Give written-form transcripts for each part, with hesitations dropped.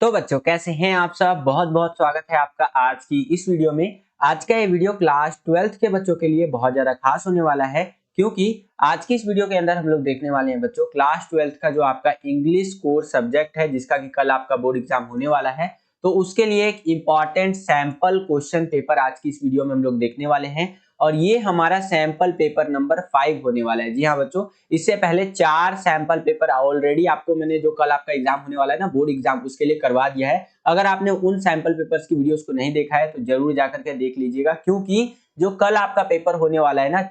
तो बच्चों कैसे हैं आप सब। बहुत बहुत स्वागत है आपका आज की इस वीडियो में। आज का ये वीडियो क्लास 12th के बच्चों के लिए बहुत ज्यादा खास होने वाला है, क्योंकि आज की इस वीडियो के अंदर हम लोग देखने वाले हैं बच्चों क्लास 12th का जो आपका इंग्लिश कोर सब्जेक्ट है, जिसका कि कल आपका बोर्ड एग्जाम होने वाला है। तो उसके लिए एक इंपॉर्टेंट सैंपल क्वेश्चन पेपर आज की इस वीडियो में हम लोग देखने वाले हैं, और ये हमारा सैंपल पेपर नंबर 5 होने वाला है। जी हाँ बच्चों, इससे पहले 4 सैंपल पेपर ऑलरेडी आपको मैंने, जो कल आपका एग्जाम होने वाला है ना बोर्ड एग्जाम, उसके लिए करवा दिया है। अगर आपने उन सैंपल पेपर्स की वीडियोस को नहीं देखा है तो जरूर जाकर के देख लीजिएगा, क्योंकि जो कल आपका पेपर होने वाला है ना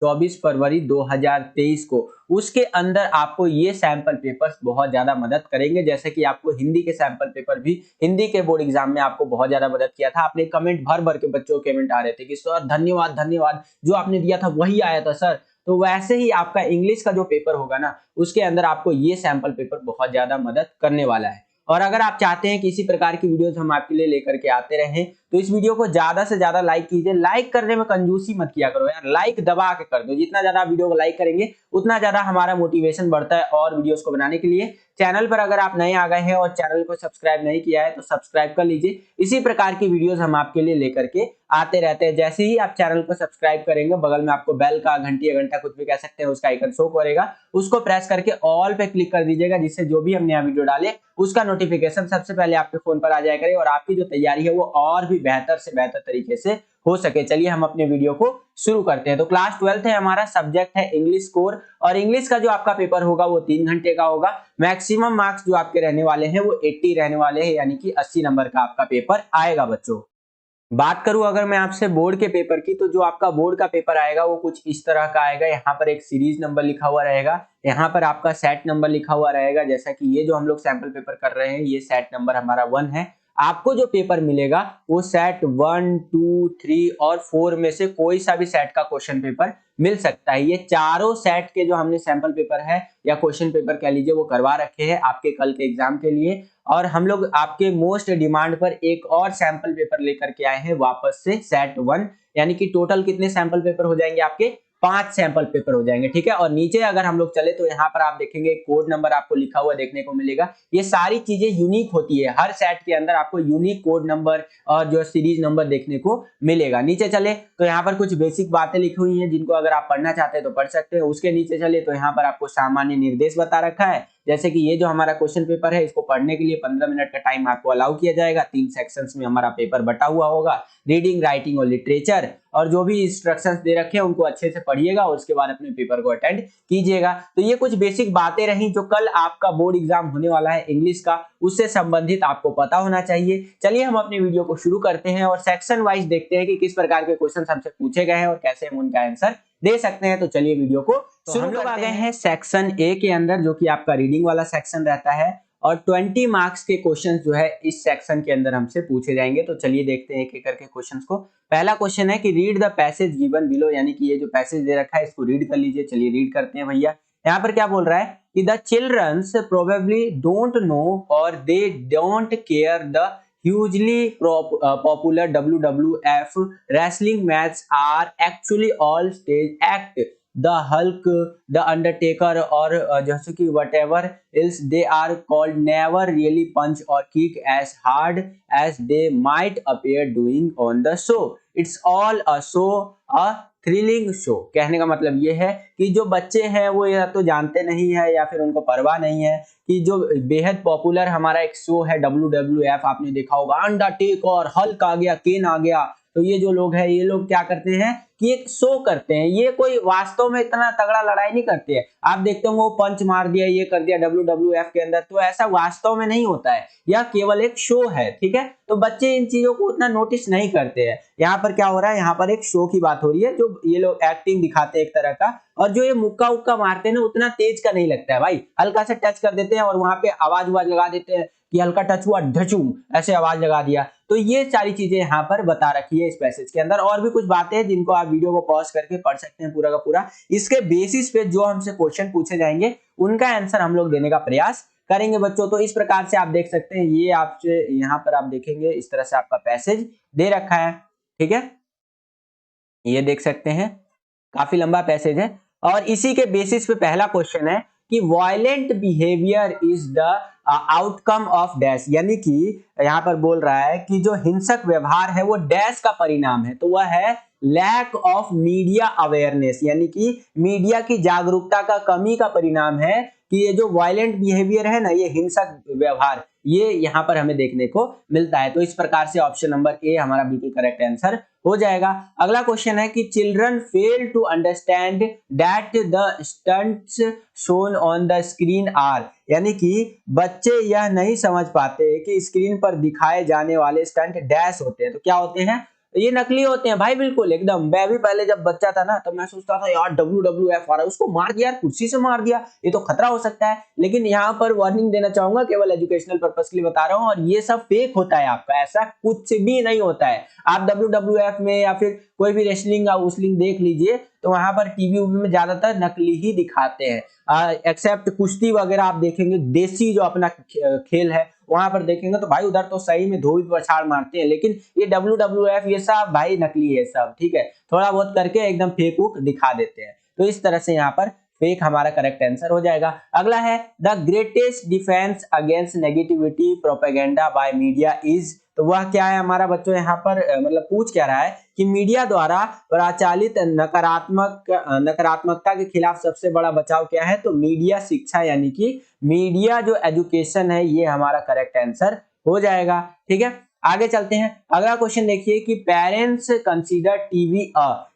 24 फरवरी 2023 को, उसके अंदर आपको ये सैंपल पेपर्स बहुत ज्यादा मदद करेंगे। जैसे कि आपको हिंदी के सैंपल पेपर भी हिंदी के बोर्ड एग्जाम में आपको बहुत ज्यादा मदद किया था। आपने कमेंट भर भर के बच्चों के कमेंट आ रहे थे कि सर धन्यवाद धन्यवाद, जो आपने दिया था वही आया था सर। तो वैसे ही आपका इंग्लिश का जो पेपर होगा ना, उसके अंदर आपको ये सैंपल पेपर बहुत ज्यादा मदद करने वाला है। और अगर आप चाहते हैं कि इसी प्रकार की वीडियोस हम आपके लिए लेकर के आते रहें, तो इस वीडियो को ज्यादा से ज्यादा लाइक कीजिए। लाइक करने में कंजूसी मत किया करो यार, लाइक दबा के कर दो। जितना ज्यादा वीडियो को लाइक करेंगे उतना ज्यादा हमारा मोटिवेशन बढ़ता है और वीडियोस को बनाने के लिए। चैनल पर अगर आप नए आ गए हैं और चैनल को सब्सक्राइब नहीं किया है तो सब्सक्राइब कर लीजिए। इसी प्रकार की वीडियोस हम आपके लिए लेकर के आते रहते हैं। जैसे ही आप चैनल को सब्सक्राइब करेंगे, बगल में आपको बेल का, घंटी या घंटा कुछ भी कह सकते हैं, उसका आइकन शो करेगा, उसको प्रेस करके ऑल पे क्लिक कर दीजिएगा, जिससे जो भी हम नया वीडियो डाले उसका नोटिफिकेशन सबसे पहले आपके फोन पर आ जाया करे और आपकी जो तैयारी है वो और भी बेहतर से बेहतर तरीके से हो सके। चलिए हम अपने वीडियो को शुरू करते हैं। तो क्लास 12th है, हमारा सब्जेक्ट है इंग्लिश कोर, और इंग्लिश का जो आपका पेपर होगा वो 3 घंटे का होगा। मैक्सिमम मार्क्स जो आपके रहने वाले हैं वो 80 रहने वाले हैं, यानी कि 80 नंबर का आपका पेपर आएगा बच्चों। बात करूं अगर मैं आपसे बोर्ड के पेपर की, तो जो आपका बोर्ड का पेपर आएगा वो कुछ इस तरह का आएगा। यहाँ पर एक सीरीज नंबर लिखा हुआ रहेगा, यहाँ पर आपका सेट नंबर लिखा हुआ रहेगा। जैसा कि ये जो हम लोग सैंपल पेपर कर रहे हैं, ये सेट नंबर हमारा 1 है। आपको जो पेपर मिलेगा वो सेट 1, 2, 3 और 4 में से कोई सा भी सेट का क्वेश्चन पेपर मिल सकता है। ये चारों सेट के जो हमने सैंपल पेपर है या क्वेश्चन पेपर कह लीजिए, वो करवा रखे हैं आपके कल के एग्जाम के लिए। और हम लोग आपके मोस्ट डिमांड पर एक और सैंपल पेपर लेकर के आए हैं वापस से, सेट 1। यानी कि टोटल कितने सैंपल पेपर हो जाएंगे आपके? 5 सैंपल पेपर हो जाएंगे, ठीक है। और नीचे अगर हम लोग चले तो यहाँ पर आप देखेंगे कोड नंबर आपको लिखा हुआ देखने को मिलेगा। ये सारी चीजें यूनिक होती है, हर सेट के अंदर आपको यूनिक कोड नंबर और जो सीरीज नंबर देखने को मिलेगा। नीचे चले तो यहाँ पर कुछ बेसिक बातें लिखी हुई हैं, जिनको अगर आप पढ़ना चाहते हैं तो पढ़ सकते हैं। उसके नीचे चले तो यहाँ पर आपको सामान्य निर्देश बता रखा है। जैसे कि ये जो हमारा क्वेश्चन पेपर है, इसको पढ़ने के लिए 15 मिनट का टाइम आपको अलाउ किया जाएगा। 3 सेक्शंस में हमारा पेपर बटा हुआ होगा, रीडिंग, राइटिंग और लिटरेचर। और जो भी इंस्ट्रक्शंस दे रखे हैं उनको अच्छे से पढ़िएगा और उसके बाद अपने पेपर को अटेंड कीजिएगा। तो ये कुछ बेसिक बातें रही जो कल आपका बोर्ड एग्जाम होने वाला है इंग्लिश का, उससे संबंधित आपको पता होना चाहिए। चलिए हम अपने वीडियो को शुरू करते हैं और सेक्शन वाइज देखते हैं कि किस प्रकार के क्वेश्चन हमसे पूछे गए हैं और कैसे हम उनका आंसर दे सकते हैं। तो चलिए वीडियो को शुरू हम लोग आ गए हैं सेक्शन ए के अंदर, जो कि आपका रीडिंग वाला सेक्शन रहता है। और 20 मार्क्स के क्वेश्चन जो है इस सेक्शन के अंदर हमसे पूछे जाएंगे। तो चलिए देखते हैं एक एक करके क्वेश्चंस को। पहला क्वेश्चन है कि read the passage given below, यानी कि ये जो पैसेज दे रखा है इसको रीड कर लीजिए। चलिए रीड करते हैं भैया। यहाँ पर क्या बोल रहा है कि the childrens probably don't know और they don't care the hugely popular WWF wrestling match are actually all stage act. The Hulk, the Undertaker और जैसे कि whatever else they are called never really punch or kick as hard as they might appear doing on the show. It's all a show, a thrilling show. कहने का मतलब ये है कि जो बच्चे हैं वो या तो जानते नहीं है या फिर उनको परवाह नहीं है कि जो बेहद पॉपुलर हमारा एक शो है WWF, आपने देखा होगा, अंडरटेकर, हल्क आ गया, केन आ गया। तो ये जो लोग हैं, ये लोग क्या करते हैं कि एक शो करते हैं। ये कोई वास्तव में इतना तगड़ा लड़ाई नहीं करते हैं। आप देखते होंगे वो पंच मार दिया, ये कर दिया WWF के अंदर, तो ऐसा वास्तव में नहीं होता है। यह केवल एक शो है, ठीक है। तो बच्चे इन चीजों को उतना नोटिस नहीं करते हैं। यहाँ पर क्या हो रहा है, यहाँ पर एक शो की बात हो रही है, जो ये लोग एक्टिंग दिखाते हैं एक तरह का। और जो ये मुक्का उक्का मारते हैं ना, उतना तेज का नहीं लगता है भाई, हल्का से टच कर देते हैं और वहां पे आवाज लगा देते हैं कि हल्का टच हुआ, ढचूम, ऐसे आवाज लगा दिया। तो ये सारी चीजें यहाँ पर बता रखी है इस पैसेज के अंदर। और भी कुछ बातें हैं जिनको आप वीडियो को पॉज करके पढ़ सकते हैं पूरा का पूरा। इसके बेसिस पे जो हमसे क्वेश्चन पूछे जाएंगे उनका आंसर हम लोग देने का प्रयास करेंगे बच्चों। तो इस प्रकार से आप देख सकते हैं, ये आपसे यहाँ पर आप देखेंगे इस तरह से आपका पैसेज दे रखा है, ठीक है। ये देख सकते हैं, काफी लंबा पैसेज है। और इसी के बेसिस पे पहला क्वेश्चन है कि violent behaviour is the outcome of dash, यानी कि यहाँ पर बोल रहा है कि जो हिंसक व्यवहार है वो डैश का परिणाम है, तो वह है लैक ऑफ मीडिया अवेयरनेस, यानी कि मीडिया की जागरूकता का कमी का परिणाम है कि ये जो वायलेंट बिहेवियर है ना, ये हिंसक व्यवहार, ये यहाँ पर हमें देखने को मिलता है। तो इस प्रकार से ऑप्शन नंबर ए हमारा बिल्कुल करेक्ट आंसर हो जाएगा। अगला क्वेश्चन है कि children fail to understand that the stunts shown on the screen are, यानी कि बच्चे यह नहीं समझ पाते कि स्क्रीन पर दिखाए जाने वाले स्टंट डैश होते हैं, तो क्या होते हैं, ये नकली होते हैं भाई, बिल्कुल एकदम। मैं भी पहले जब बच्चा था ना, तब मैं सोचता था यार WWF आ रहा है, उसको मार दिया यार, कुर्सी से मार दिया, ये तो खतरा हो सकता है। लेकिन यहाँ पर वार्निंग देना चाहूंगा, केवल एजुकेशनल पर्पस के लिए बता रहा हूँ, और ये सब फेक होता है आपका, ऐसा कुछ भी नहीं होता है। आप WWF में या फिर कोई भी रेसलिंग या उसलिंग देख लीजिए, तो वहां पर टीवी में ज्यादातर नकली ही दिखाते हैं, एक्सेप्ट कुश्ती वगैरह आप देखेंगे, देसी जो अपना खेल है वहां पर देखेंगे तो भाई उधर तो सही में धोबी पछाड़ मारते हैं, लेकिन ये WWF ये सब भाई नकली है सब, ठीक है, थोड़ा बहुत करके एकदम फेक वूक दिखा देते हैं। तो इस तरह से यहाँ पर फेक हमारा करेक्ट आंसर हो जाएगा। अगला है the greatest defence against negativity propaganda by media is, तो वह क्या है हमारा बच्चों, यहाँ पर मतलब पूछ क्या रहा है कि मीडिया द्वारा प्रचालित नकारात्मकता के खिलाफ सबसे बड़ा बचाव क्या है, तो मीडिया शिक्षा, यानी कि मीडिया जो एजुकेशन है, ये हमारा करेक्ट आंसर हो जाएगा। ठीक है, आगे चलते हैं। अगला क्वेश्चन देखिए कि पेरेंट्स कंसीडर टीवी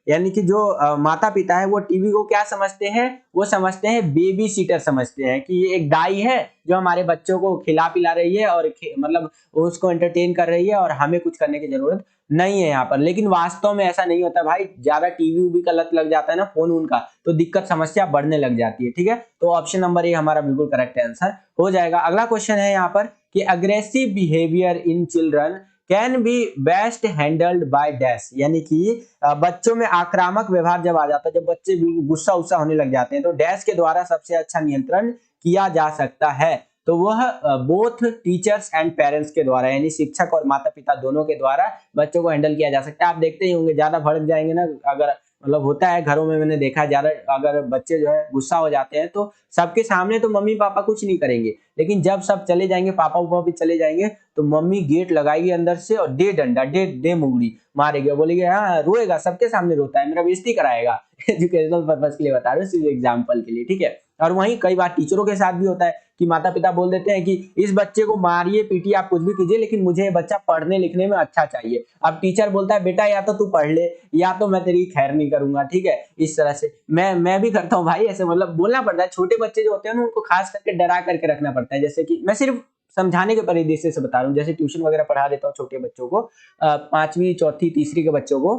यानी कि जो माता पिता है वो टीवी को क्या समझते हैं, वो समझते हैं बेबी सीटर समझते हैं, कि ये एक दाई है जो हमारे बच्चों को खिला पिला रही है और मतलब उसको एंटरटेन कर रही है, और हमें कुछ करने की जरूरत नहीं है यहाँ पर। लेकिन वास्तव में ऐसा नहीं होता भाई, ज्यादा टीवी का लत लग जाता है ना, फोन उनका, तो दिक्कत समस्या बढ़ने लग जाती है। ठीक है, तो ऑप्शन नंबर ए हमारा बिल्कुल करेक्ट आंसर हो जाएगा। अगला क्वेश्चन है यहाँ पर कि aggressive behaviour in children can be best handled by dash, यानी कि बच्चों में आक्रामक व्यवहार जब आ जाता है, जब बच्चे गुस्सा उस्सा होने लग जाते हैं, तो डैश के द्वारा सबसे अच्छा नियंत्रण किया जा सकता है, तो वह बोथ टीचर्स एंड पेरेंट्स के द्वारा, यानी शिक्षक और माता पिता दोनों के द्वारा बच्चों को हैंडल किया जा सकता है। आप देखते ही होंगे, ज्यादा भड़क जाएंगे ना, अगर मतलब होता है घरों में, मैंने देखा है ज्यादा अगर बच्चे जो है गुस्सा हो जाते हैं तो सबके सामने तो मम्मी पापा कुछ नहीं करेंगे, लेकिन जब सब चले जाएंगे, पापा पापा भी चले जाएंगे, तो मम्मी गेट लगाएगी अंदर से और दे डंडा दे मुंगली मारेगी, बोलेगी हाँ रोएगा, सबके सामने रोता है, मेरा बेइज्जती कराएगा। एजुकेशनल पर्पस के लिए बता रहा हूँ, सिर्फ एग्जाम्पल के लिए। ठीक है, और वहीं कई बार टीचरों के साथ भी होता है कि माता पिता बोल देते हैं कि इस बच्चे को मारिए पीटिए आप कुछ भी कीजिए, लेकिन मुझे ये बच्चा पढ़ने लिखने में अच्छा चाहिए। अब टीचर बोलता है बेटा या तो तू पढ़ ले या तो मैं तेरी खैर नहीं करूंगा। ठीक है, इस तरह से मैं भी करता हूँ भाई, ऐसे मतलब बोलना पड़ता है। छोटे बच्चे जो होते हैं ना, उनको खास करके डरा करके रखना पड़ता है, जैसे कि मैं सिर्फ समझाने के परिदृश्य से बता रहा हूँ, जैसे ट्यूशन वगैरह पढ़ा देता हूँ छोटे बच्चों को, 5वीं 4थी तीसरी के बच्चों को,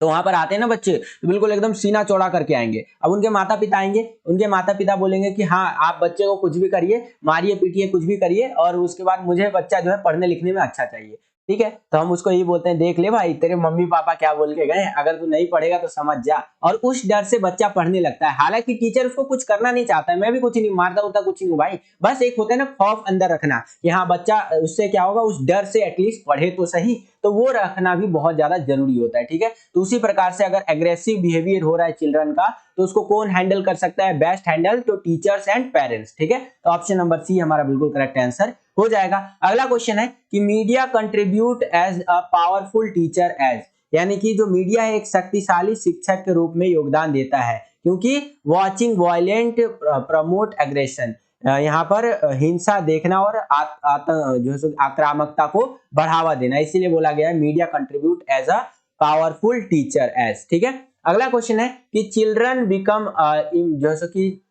तो वहां पर आते हैं ना बच्चे, तो बिल्कुल एकदम सीना चौड़ा करके आएंगे। अब उनके माता पिता आएंगे, उनके माता पिता बोलेंगे कि हाँ आप बच्चे को कुछ भी करिए, मारिए पीटिए कुछ भी करिए, और उसके बाद मुझे बच्चा जो है पढ़ने लिखने में अच्छा चाहिए। ठीक है, तो हम उसको यही बोलते हैं, देख ले भाई तेरे मम्मी पापा क्या बोल के गए, अगर तू नहीं पढ़ेगा तो समझ जा। और उस डर से बच्चा पढ़ने लगता है, हालांकि टीचर उसको कुछ करना नहीं चाहता है, मैं भी कुछ नहीं मारता उता कुछ नहीं हूँ भाई, बस एक होता है ना खौफ अंदर रखना कि हाँ बच्चा, उससे क्या होगा, उस डर से एटलीस्ट पढ़े तो सही, तो वो रखना भी बहुत ज्यादा जरूरी होता है। ठीक है, तो उसी प्रकार से अगर एग्रेसिव बिहेवियर हो रहा है चिल्ड्रन का, तो उसको कौन हैंडल कर सकता है, बेस्ट हैंडल तो टीचर्स एंड पेरेंट्स। ठीक है, तो ऑप्शन नंबर सी हमारा बिल्कुल करेक्ट आंसर हो जाएगा। अगला क्वेश्चन है कि media contribute as a powerful teacher as, यानी कि जो मीडिया है एक शक्तिशाली शिक्षक के रूप में योगदान देता है, क्योंकि वॉचिंग वायलेंट प्रमोट एग्रेशन, यहाँ पर हिंसा देखना और जो आक्रामकता को बढ़ावा देना, इसीलिए बोला गया है media contribute as a powerful teacher as. ठीक है, अगला क्वेश्चन है कि चिल्ड्रन बिकम जैसे कि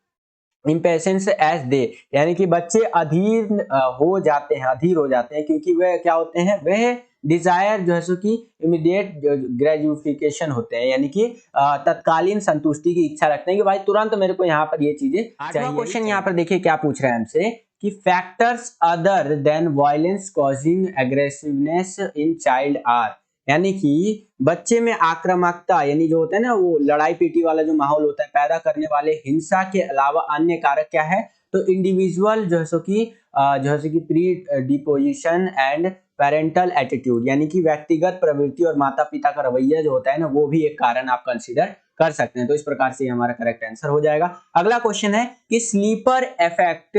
इम्पेशेंस एज दे, यानी कि बच्चे अधीर हो जाते हैं, अधीर हो जाते हैं, क्योंकि वे क्या होते हैं, वह डिजायर जो है सो कि इमीडिएट ग्रेजुफिकेशन होते हैं, यानी कि तत्कालीन संतुष्टि की इच्छा रखते हैं कि भाई तुरंत मेरे को यहाँ पर ये चीजें चाहिए। क्वेश्चन यहाँ पर देखिए क्या पूछ रहे हैं हमसे कि factors other than violence causing aggressiveness in child are, यानी कि बच्चे में आक्रामकता, यानी जो होता है ना वो लड़ाई पीटी वाला जो माहौल होता है, पैदा करने वाले हिंसा के अलावा अन्य कारक क्या है, तो इंडिविजुअल जो है सो कि pre deposition and parental attitude, यानी कि व्यक्तिगत प्रवृत्ति और माता पिता का रवैया जो होता है ना, वो भी एक कारण आप कंसीडर कर सकते हैं। तो इस प्रकार से हमारा करेक्ट आंसर हो जाएगा। अगला क्वेश्चन है कि sleeper effect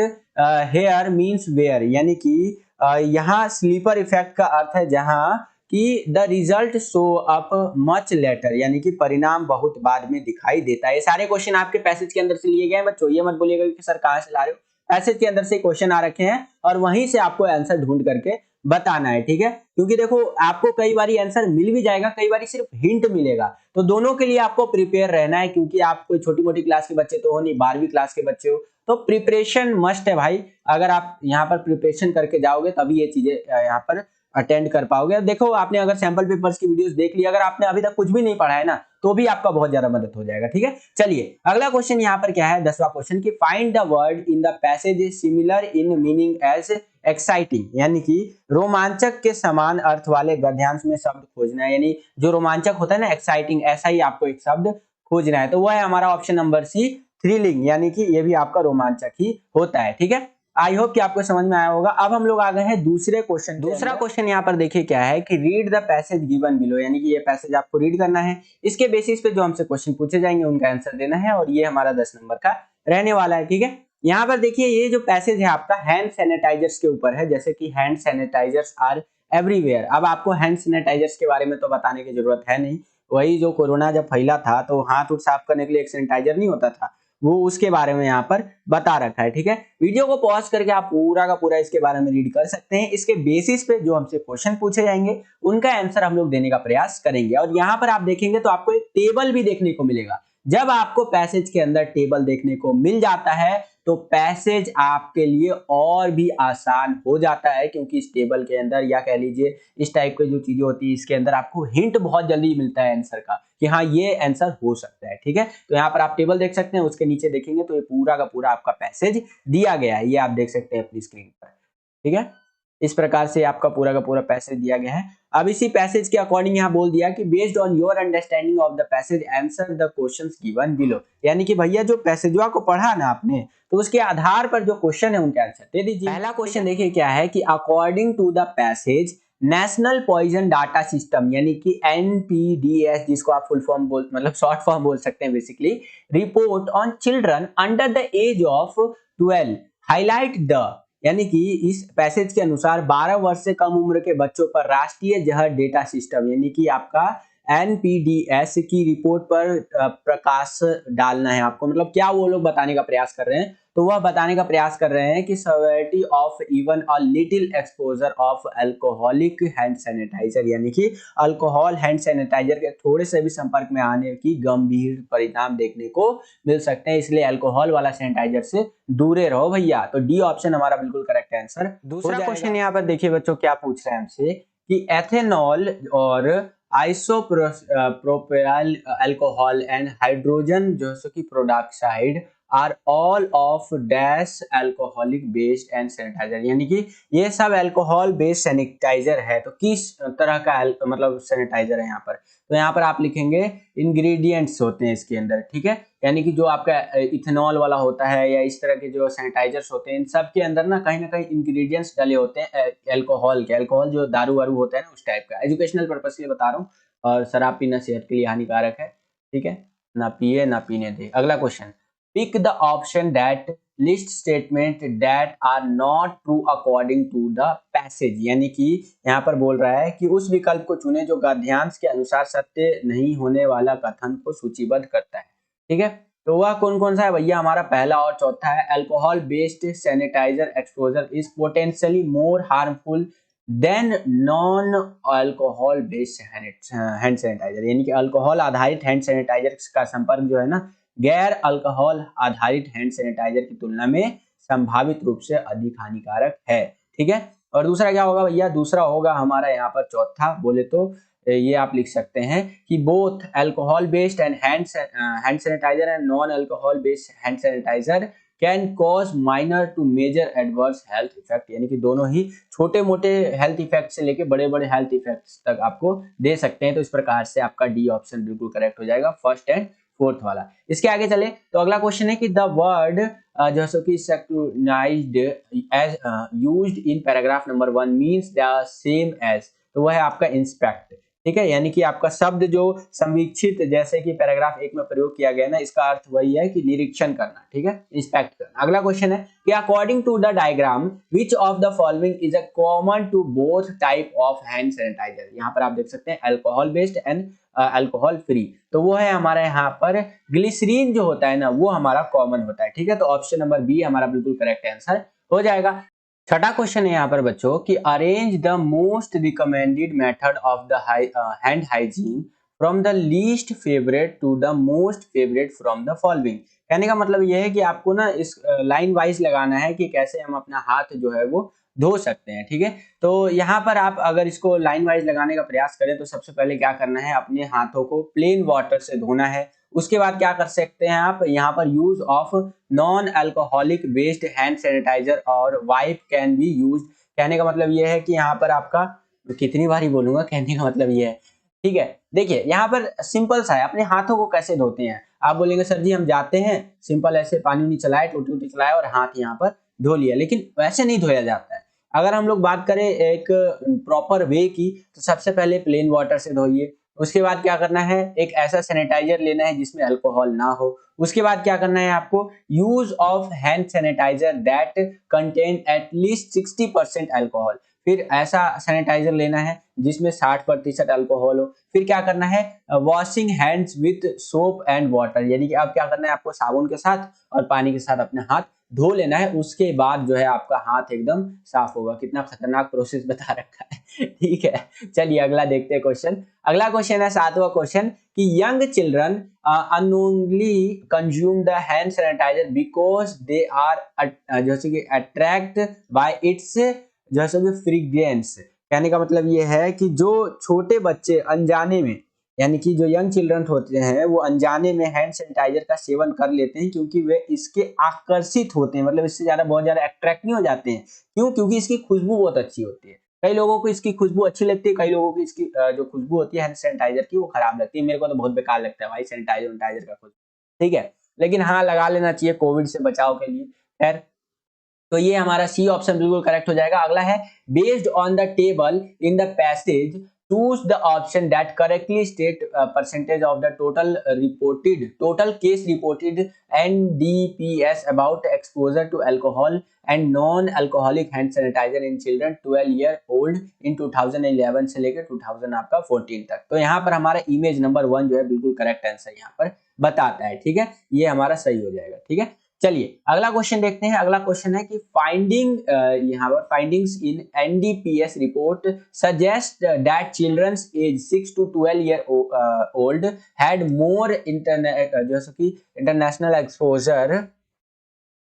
here means where, यानी कि यहाँ स्लीपर इफेक्ट का अर्थ है जहां कि the result show up much later, यानी कि परिणाम बहुत बाद में दिखाई देता है। ये सारे क्वेश्चन आपके पैसेज के अंदर से लिए गए हैं बच्चों, ये मत बोलिएगा कि सर कहां से ला रहे हो, पैसेज के अंदर से क्वेश्चन आ रखे हैं और वहीं से आपको आंसर ढूंढ करके बताना है, ठीक है। क्योंकि देखो आपको कई बार आंसर मिल भी जाएगा, कई बार सिर्फ हिंट मिलेगा, तो दोनों के लिए आपको प्रिपेयर रहना है, क्योंकि आप कोई छोटी मोटी क्लास के बच्चे तो हो नहीं, 12वीं क्लास के बच्चे हो, तो प्रिपरेशन मस्ट है भाई। अगर आप यहाँ पर प्रिपरेशन करके जाओगे तभी ये चीजें यहाँ पर अटेंड कर पाओगे। देखो आपने अगर सैंपल पेपर्स की वीडियोस देख ली, अगर आपने अभी तक कुछ भी नहीं पढ़ा है ना, तो भी आपका बहुत ज्यादा मदद हो जाएगा, ठीक है। चलिए अगला क्वेश्चन यहाँ पर क्या है, 10वां क्वेश्चन की find the word in the passage similar in meaning as exciting, यानी कि रोमांचक के समान अर्थ वाले गद्यांश में शब्द खोजना है, यानी जो रोमांचक होता है ना, एक्साइटिंग, ऐसा ही आपको एक शब्द खोजना है। तो वह है हमारा ऑप्शन नंबर सी, थ्रिलिंग, यानी कि ये भी आपका रोमांचक ही होता है, ठीक है। आई होप कि आपको समझ में आया होगा। अब हम लोग आ गए हैं दूसरे क्वेश्चन। दूसरा क्वेश्चन यहाँ पर देखिए क्या है कि read the passage given below, यानी कि ये पैसेज आपको रीड करना है, इसके बेसिस पे जो हमसे क्वेश्चन पूछे जाएंगे उनका आंसर देना है, और ये हमारा 10 नंबर का रहने वाला है, ठीक है। यहाँ पर देखिए ये जो पैसेज है आपका हैंड सैनिटाइजर्स के ऊपर है, जैसे कि हैंड सैनिटाइजर्स आर एवरीवेयर। अब आपको हैंड सैनिटाइजर्स के बारे में तो बताने की जरूरत है नहीं, वही जो कोरोना जब फैला था तो हाथ उठ साफ करने के लिए एक सैनिटाइजर नहीं होता था, वो उसके बारे में यहाँ पर बता रखा है, ठीक है। वीडियो को पॉज करके आप पूरा का पूरा इसके बारे में रीड कर सकते हैं। इसके बेसिस पे जो हमसे क्वेश्चन पूछे जाएंगे उनका आंसर हम लोग देने का प्रयास करेंगे। और यहाँ पर आप देखेंगे तो आपको एक टेबल भी देखने को मिलेगा। जब आपको पैसेज के अंदर टेबल देखने को मिल जाता है तो पैसेज आपके लिए और भी आसान हो जाता है, क्योंकि इस टेबल के अंदर या कह लीजिए इस टाइप की जो चीजें होती है इसके अंदर आपको हिंट बहुत जल्दी मिलता है आंसर का, कि हाँ ये आंसर हो सकता है, ठीक है। तो यहाँ पर आप टेबल देख सकते हैं, उसके नीचे देखेंगे तो ये पूरा का पूरा आपका पैसेज दिया गया है, ये आप देख सकते हैं अपनी स्क्रीन पर, ठीक है। इस प्रकार से आपका पूरा का पूरा पैसेज दिया गया है। अब इसी पैसेज के अकॉर्डिंग यहाँ बोल दिया कि based on your understanding of the passage answer the questions given below, यानी कि भैया जो पैसेजवा को पढ़ा ना आपने, तो उसके आधार पर जो क्वेश्चन है उनके आंसर दे दीजिए। पहला क्वेश्चन देखिए क्या है कि according to the passage national poison data system, यानी कि NPDS, जिसको आप फुल फॉर्म बोल मतलब शॉर्ट फॉर्म बोल सकते हैं basically, report on children under the age of 12 highlight the, यानी कि इस पैसेज के अनुसार 12 वर्ष से कम उम्र के बच्चों पर राष्ट्रीय जहर डेटा सिस्टम, यानी कि आपका NPDS की रिपोर्ट पर प्रकाश डालना है आपको। मतलब क्या वो लोग बताने का प्रयास कर रहे हैं, तो वह बताने का प्रयास कर रहे हैं कि severity of even a little exposure of alcoholic hand sanitizer, यानी कि अल्कोहल हैंड सैनिटाइजर के थोड़े से भी संपर्क में आने की गंभीर परिणाम देखने को मिल सकते हैं, इसलिए अल्कोहल वाला सैनिटाइजर से दूरे रहो भैया। तो डी ऑप्शन हमारा बिल्कुल करेक्ट आंसर। दूसरा क्वेश्चन यहाँ पर देखिए बच्चों क्या पूछ रहे हैं हमसे कि एथेनॉल और आइसोप्रोपाइल अल्कोहल एंड हाइड्रोजन जो कि peroxide are all of dash alcoholic based and sanitizer, यानी कि ये सब अल्कोहल बेस्ड सैनिटाइजर है। तो किस तरह का मतलब सैनिटाइजर है यहाँ पर, तो यहाँ पर आप लिखेंगे इंग्रेडिएंट्स होते हैं इसके अंदर, ठीक है। यानी कि जो आपका इथेनॉल वाला होता है या इस तरह के जो सैनिटाइजर्स होते हैं इन सब के अंदर ना कहीं इंग्रेडिएंट्स डाले होते हैं अल्कोहल के। अल्कोहल जो दारू वारू होता है ना उस टाइप का, एजुकेशनल पर्पस के लिए बता रहा हूँ, और शराब पीना सेहत के लिए हानिकारक है, ठीक है, ना पिए ना पीने दे। अगला question, pick the option that list statement that are not true according to the passage, यानी कि यहाँ पर बोल रहा है कि उस विकल्प को चुने जो गद्यांश के अनुसार सत्य नहीं होने वाला कथन को सूचीबद्ध करता है, ठीक है। तो वह कौन कौन सा है भैया, हमारा पहला और चौथा है alcohol based sanitizer exposure is potentially more harmful than non alcohol based hand sanitizer, यानी कि अल्कोहल आधारित हैंड सैनिटाइजर का संपर्क जो है ना गैर अल्कोहल आधारित हैंड सैनिटाइजर की तुलना में संभावित रूप से अधिक हानिकारक है, ठीक है। और दूसरा क्या होगा भैया, दूसरा होगा हमारा यहाँ पर चौथा बोले तो ये आप लिख सकते हैं कि both alcohol based and hand sanitizer and non alcohol based hand sanitizer can cause minor to major adverse health effect, यानी कि दोनों ही छोटे मोटे हेल्थ इफेक्ट से लेके बड़े बड़े हेल्थ इफेक्ट्स तक आपको दे सकते हैं। तो इस प्रकार से आपका डी ऑप्शन बिल्कुल करेक्ट हो जाएगा, फर्स्ट एंड फोर्थ वाला। इसके आगे चले तो अगला क्वेश्चन है कि द वर्ड जैसे कि sectonised as used in paragraph number 1 means the same as, तो वह है आपका इंस्पेक्ट, ठीक है, यानी कि आपका शब्द जो संवीक्षित जैसे कि पैराग्राफ 1 में प्रयोग किया गया ना, इसका अर्थ वही है कि निरीक्षण करना, ठीक है, इंस्पेक्ट करना। अगला क्वेश्चन है कि according to the diagram which of the following is a common to both type of hand sanitizer. यहाँ पर आप देख सकते हैं alcohol based and alcohol free, तो वो है हमारा यहाँ पर ग्लिसरीन जो होता है ना, वो हमारा कॉमन होता है, ठीक है। तो ऑप्शन नंबर बी हमारा बिल्कुल करेक्ट आंसर हो जाएगा। छठा क्वेश्चन है यहाँ पर बच्चों कि arrange the most recommended method of the hand hygiene from the least favourite to the most favourite from the following. कहने का मतलब यह है कि आपको ना इस लाइन वाइज लगाना है कि कैसे हम अपना हाथ जो है वो धो सकते हैं, ठीक है। तो यहाँ पर आप अगर इसको लाइन वाइज लगाने का प्रयास करें तो सबसे पहले क्या करना है, अपने हाथों को प्लेन वाटर से धोना है। उसके बाद क्या कर सकते हैं आप, यहाँ पर use of non alcoholic based hand sanitizer और वाइप कैन बी यूज। कहने का मतलब यह है कि यहाँ पर आपका, कितनी बार ही बोलूंगा, कहने का मतलब यह है, ठीक है। देखिए यहाँ पर सिंपल सा है, अपने हाथों को कैसे धोते हैं। आप बोलेंगे सर जी हम जाते हैं सिंपल ऐसे पानी नहीं चलाए, टूटी टूटी चलाए और हाथ यहाँ पर धो लिया, लेकिन वैसे नहीं धोया जाता है। अगर हम लोग बात करें एक प्रॉपर वे की, तो सबसे पहले प्लेन वाटर से धोइए। उसके बाद क्या करना है, एक ऐसा सैनिटाइजर लेना है जिसमें अल्कोहल ना हो। उसके बाद क्या करना है आपको, use of hand sanitizer that contain at least 60% alcohol. फिर ऐसा सैनिटाइजर लेना है जिसमें 60% अल्कोहल हो। फिर क्या करना है, washing hands with soap and water, यानी कि अब क्या करना है आपको साबुन के साथ और पानी के साथ अपने हाथ धो लेना है। उसके बाद जो है आपका हाथ एकदम साफ होगा। कितना खतरनाक प्रोसेस बता रखा है ठीक है। चलिए अगला देखते हैं क्वेश्चन। अगला क्वेश्चन है 7वां क्वेश्चन कि young children unknowingly consume the hand sanitizer because they are जैसे कि attract by its जैसे कि फ्रेग्रेंस। कहने का मतलब ये है कि जो छोटे बच्चे अनजाने में, यानी कि जो यंग चिल्ड्रन होते हैं वो अनजाने में हैंड सैनिटाइजर का सेवन कर लेते हैं क्योंकि वे इसके आकर्षित होते हैं, मतलब इससे ज्यादा बहुत ज्यादा अट्रैक्ट नहीं हो जाते हैं। क्यों? क्योंकि इसकी खुशबू बहुत अच्छी होती है। कई लोगों को इसकी खुशबू अच्छी लगती है, कई लोगों को इसकी जो खुशबू होती है हैंड सैनिटाइजर की वो खराब लगती है। मेरे को तो बहुत बेकार लगता है भाई सैनिटाइजर का खुशबू, ठीक है। लेकिन हाँ लगा लेना चाहिए कोविड से बचाव के लिए। खैर, तो ये हमारा सी ऑप्शन बिल्कुल करेक्ट हो जाएगा। अगला है based on the table in the passage choose the option that correctly state percentage of the total case reported NDPS about exposure to alcohol and non alcoholic hand sanitizer in children 12 year old in 2011 से लेकर 2014 तक। तो यहाँ पर हमारा image number 1 जो है बिल्कुल करेक्ट आंसर यहाँ पर बताता है, ठीक है। ये हमारा सही हो जाएगा, ठीक है। चलिए अगला क्वेश्चन देखते हैं। अगला क्वेश्चन है कि यहाँ पर findings in NDPS report suggest that childrens age 6 to 12 year old had more जैसे कि international exposure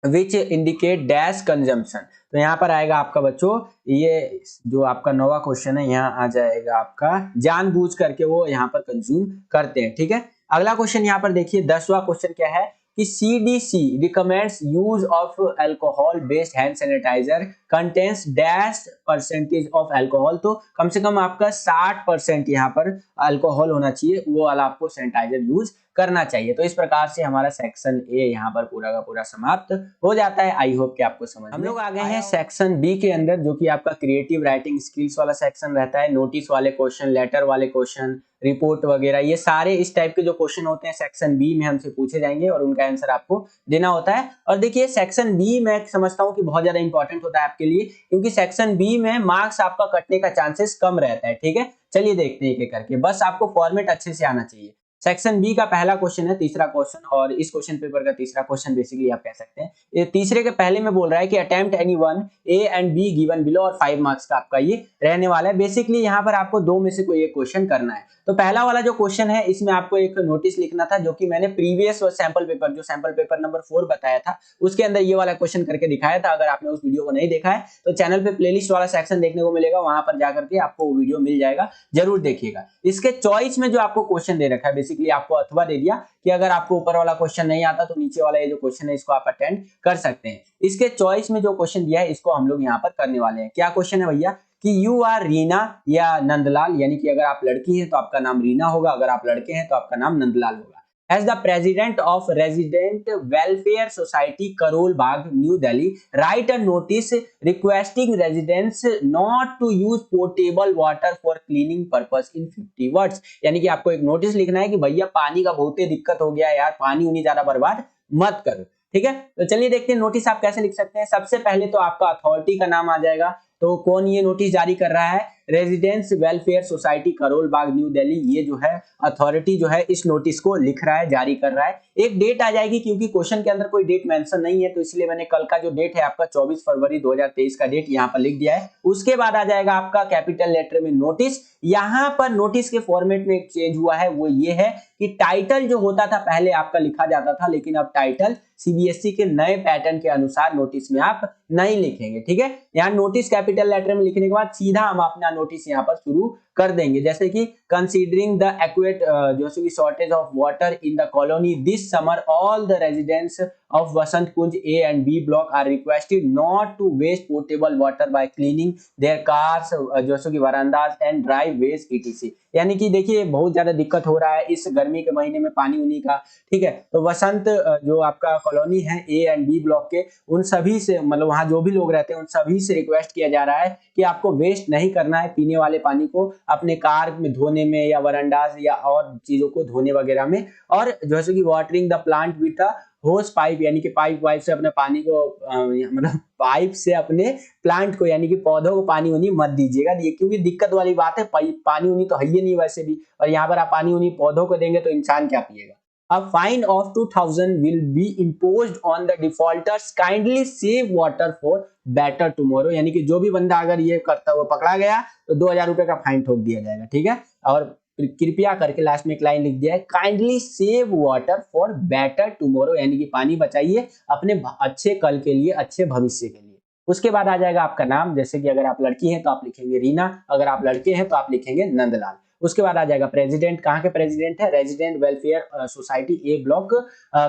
which indicate dash consumption. तो यहाँ पर आएगा आपका बच्चों, ये जो आपका 9वां क्वेश्चन है यहाँ आ जाएगा आपका जानबूझ करके वो यहाँ पर कंज्यूम करते हैं, ठीक है। अगला क्वेश्चन यहाँ पर देखिए 10वां क्वेश्चन क्या है कि CDC recommends use of alcohol based hand sanitizer contains dash percentage of alcohol. तो कम से कम आपका 60% यहाँ पर अल्कोहल होना चाहिए, वो वाला आपको सैनिटाइजर यूज करना चाहिए। तो इस प्रकार से हमारा सेक्शन ए यहाँ पर पूरा का पूरा समाप्त हो जाता है। आई होप कि आपको समझ हम लोग आ गए हैं सेक्शन बी के अंदर, जो कि आपका क्रिएटिव राइटिंग स्किल्स वाला सेक्शन रहता है। नोटिस वाले क्वेश्चन, लेटर वाले क्वेश्चन, रिपोर्ट वगैरह, ये सारे इस टाइप के जो क्वेश्चन होते हैं सेक्शन बी में हमसे पूछे जाएंगे और उनका आंसर आपको देना होता है। और देखिए सेक्शन बी मैं समझता हूँ कि बहुत ज्यादा इंपॉर्टेंट होता है आपके लिए, क्योंकि सेक्शन बी में मार्क्स आपका कटने का चांसेस कम रहता है, ठीक है। चलिए देखते हैं एक करके, बस आपको फॉर्मेट अच्छे से आना चाहिए। सेक्शन बी का पहला क्वेश्चन है तीसरा क्वेश्चन, और इस क्वेश्चन पेपर का तीसरा क्वेश्चन बेसिकली आप कह सकते हैं। ये तीसरे के पहले में बोल रहा है कि attempt any one A and be given below, और 5 मार्क्स का आपका ये रहने वाला है। बेसिकली यहाँ पर आपको 2 में से कोई एक क्वेश्चन करना है। तो पहला वाला जो क्वेश्चन है इसमें आपको एक नोटिस लिखना था, जो कि मैंने प्रीवियस सैंपल पेपर, जो सैंपल पेपर नंबर 4 बताया था, उसके अंदर ये वाला क्वेश्चन करके दिखाया था। अगर आपने उस वीडियो को नहीं देखा है तो चैनल पे प्लेलिस्ट वाला सेक्शन देखने को मिलेगा, वहां पर जाकर के आपको वो वीडियो मिल जाएगा, जरूर देखिएगा। इसके चॉइस में जो आपको क्वेश्चन दे रखा है, बेसिकली आपको अथवा दे दिया कि अगर आपको ऊपर वाला क्वेश्चन नहीं आता तो नीचे वाला ये जो क्वेश्चन है इसको आप अटेंड कर सकते हैं। इसके चॉइस में जो क्वेश्चन दिया है इसको हम लोग यहाँ पर करने वाले हैं। क्या क्वेश्चन है भैया कि यू आर रीना या नंदलाल, यानी कि अगर आप लड़की हैं तो आपका नाम रीना होगा, अगर आप लड़के हैं तो आपका नाम नंदलाल होगा। as the president of Resident Welfare Society, Karol Bagh, New Delhi, write a notice requesting residents not to use potable water for cleaning purpose in 50 words। यानी कि आपको एक नोटिस लिखना है कि भैया पानी का बहुत ही दिक्कत हो गया यार, पानी उन्हीं ज्यादा बर्बाद मत करो। ठीक है, तो चलिए देखते हैं नोटिस आप कैसे लिख सकते हैं। सबसे पहले तो आपका अथॉरिटी का नाम आ जाएगा, तो कौन ये नोटिस जारी कर रहा है, residence welfare society Karol Bagh new Delhi, ये जो है अथॉरिटी जो है इस नोटिस को लिख रहा है, जारी कर रहा है। एक डेट आ जाएगी, क्योंकि क्वेश्चन के अंदर कोई डेट मेंशन नहीं है तो इसलिए मैंने कल का जो डेट है आपका 24 फरवरी 2023 का डेट यहाँ पर लिख दिया है। उसके बाद आ जाएगा आपका कैपिटल लेटर में नोटिस। यहाँ पर नोटिस के फॉर्मेट में एक चेंज हुआ है, वो ये है कि टाइटल जो होता था पहले आपका लिखा जाता था, लेकिन अब टाइटल सीबीएसई के नए पैटर्न के अनुसार नोटिस में आप नहीं लिखेंगे। ठीक है, यहाँ नोटिस कैपिटल लेटर में लिखने के बाद सीधा हम अपना नोटिस यहाँ पर शुरू कर देंगे, जैसे कि कंसीडरिंग द एक्यूरेट जैसे कि shortage of water in the colony this summer all the residents of Vasant Kunj A and B block are requested not to waste potable water by cleaning their cars, जैसे कि वरांडास and ड्राइववेज etc। यानी कि देखिए बहुत ज्यादा दिक्कत हो रहा है इस गर्मी के महीने में पानी उनी का। ठीक है, तो वसंत जो आपका कॉलोनी है ए एंड बी ब्लॉक के, उन सभी से मतलब वहां जो भी लोग रहते हैं उन सभी से रिक्वेस्ट किया जा रहा है कि आपको वेस्ट नहीं करना है पीने वाले पानी को अपने कार में धोने में या वरांडास या और चीजों को धोने वगैरह में, और जैसे कि watering the plant with the होस पाइप, यानी कि पाइप वाइप से अपने पानी को मतलब पाइप से अपने प्लांट को यानी कि पौधों को पानी उनी मत दीजिएगा, क्योंकि दिक्कत वाली बात है, पानी उनी तो है ही नहीं वैसे भी, और यहाँ पर आप पानी उनी पौधों को देंगे तो इंसान क्या पिएगा। A fine of 2000 will be imposed on the defaulters, kindly save water for better tomorrow। यानी कि जो भी बंदा अगर ये करता हुआ पकड़ा गया तो 2000 रुपए का फाइन ठोक दिया जाएगा। ठीक है, और कृपया करके लास्ट में एक लाइन लिख दिया है, kindly save water for better tomorrow, यानी कि पानी बचाइए अपने अच्छे कल के लिए, अच्छे भविष्य के लिए। उसके बाद आ जाएगा आपका नाम, जैसे कि अगर आप लड़की हैं तो आप लिखेंगे रीना, अगर आप लड़के हैं तो आप लिखेंगे नंदलाल। उसके बाद आ जाएगा प्रेसिडेंट, कहाँ के प्रेसिडेंट है, रेजिडेंट वेलफेयर सोसाइटी ए ब्लॉक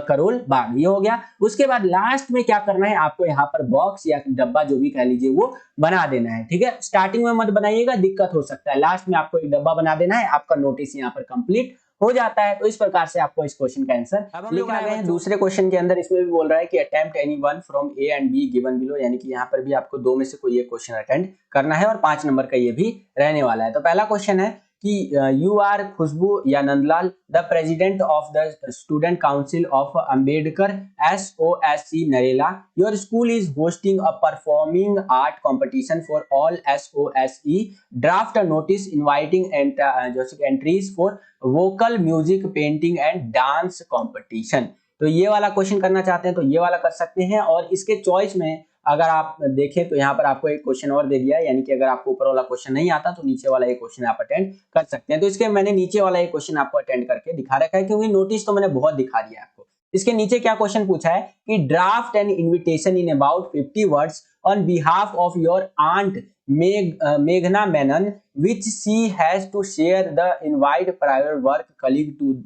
करोल बाग, ये हो गया। उसके बाद लास्ट में क्या करना है, आपको यहाँ पर बॉक्स या डब्बा जो भी कह लीजिए वो बना देना है। ठीक है, स्टार्टिंग में मत बनाइएगा, दिक्कत हो सकता है, लास्ट में आपको एक डब्बा बना देना है, आपका नोटिस यहाँ पर कंप्लीट हो जाता है। तो इस प्रकार से आपको इस क्वेश्चन का आंसर लिखना है। दूसरे क्वेश्चन के अंदर इसमें भी बोल रहा है कि attempt any one from A and be given below, यानी कि यहाँ पर भी आपको दो में से कोई एक क्वेश्चन अटेंड करना है, और 5 नंबर का ये भी रहने वाला है। तो पहला क्वेश्चन है कि यू आर खुशबू या Nandlal the president of the student council of Ambedkar SOSC Narela, your school is hosting a performing art competition for all SOSE, draft a notice inviting entries for vocal music painting and dance competition. तो ये वाला question करना चाहते हैं तो ये वाला कर सकते हैं, और इसके चॉइस में अगर आप देखें तो यहाँ पर आपको एक क्वेश्चन और दे दिया है, यानी कि अगर आपको ऊपर वाला क्वेश्चन नहीं आता तो नीचे वाला एक क्वेश्चन आप अटेंड कर सकते हैं। तो इसके मैंने नीचे वाला एक क्वेश्चन आपको अटेंड करके दिखा रखा है, क्योंकि नोटिस तो मैंने बहुत दिखा दिया आपको। इसके नीचे क्या क्वेश्चन पूछा है कि draft an invitation in about 50 words on behalf of your aunt मेघना Menon which she has to share the invite prior work colleague to